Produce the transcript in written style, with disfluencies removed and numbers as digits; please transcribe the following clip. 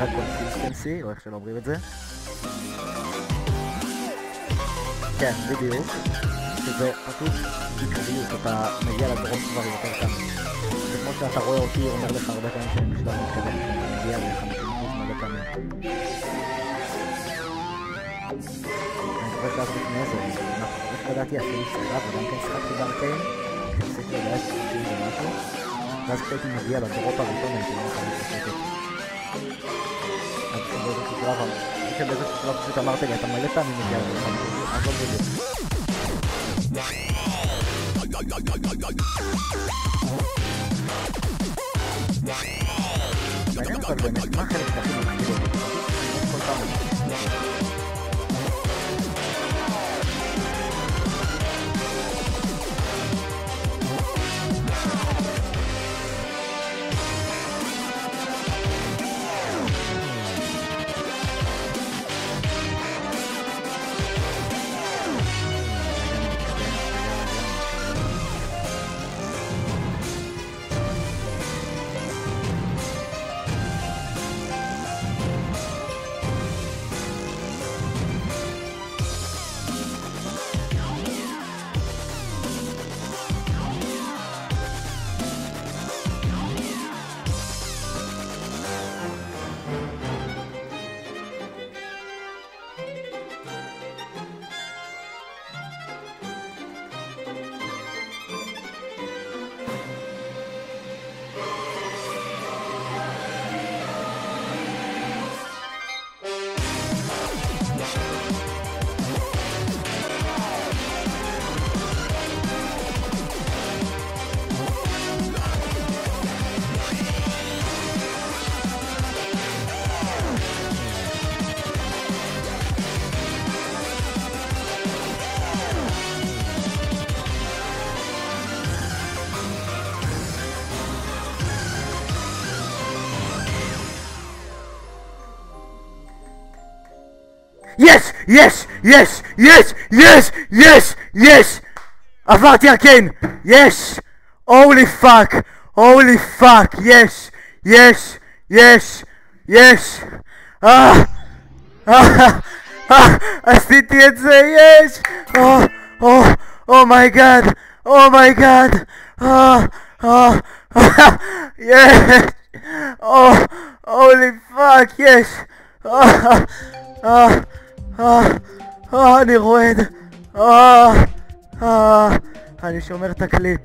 שנקרא קונסיסטנסי, או איך שלא אומרים את זה. כן, בדיוק. שזה פשוט עקביות, אתה מגיע לדרום כבר יותר כאן. זה כמו שאתה רואה אותי אומר לך הרבה פעמים שאני בשלב מתקדם, שאני מגיע ל-50% מלא פעמים. אני זוכר שאז לפני זה, איך לדעתי עשיתי סדרה, וגם כן שחקתי בארקיין, כשעשיתי לדעת 30 ומשהו, ואז כשהייתי מגיע לדרופ הראשון הייתי לא יכול להתפשטת. אז באיזשהו שלב, באיזשהו שלב פשוט אמרתי לי, אתה מלא פעמים מגיע ל-50%, אז לא בדיוק. מעניין אבל באמת, מה חלק הכי מפחיד אותי? כל פעם Yes! Yes! Yes! Yes! Yes! Yes! Yes! עברתי ארקיין! Yes! Holy fuck! Holy fuck! Yes! Yes! Yes! Yes! עשיתי את זה! Yes! Oh my god! Oh my god! Yes! Holy fuck! Yes! אני רועד. אני שומר את הקליפ.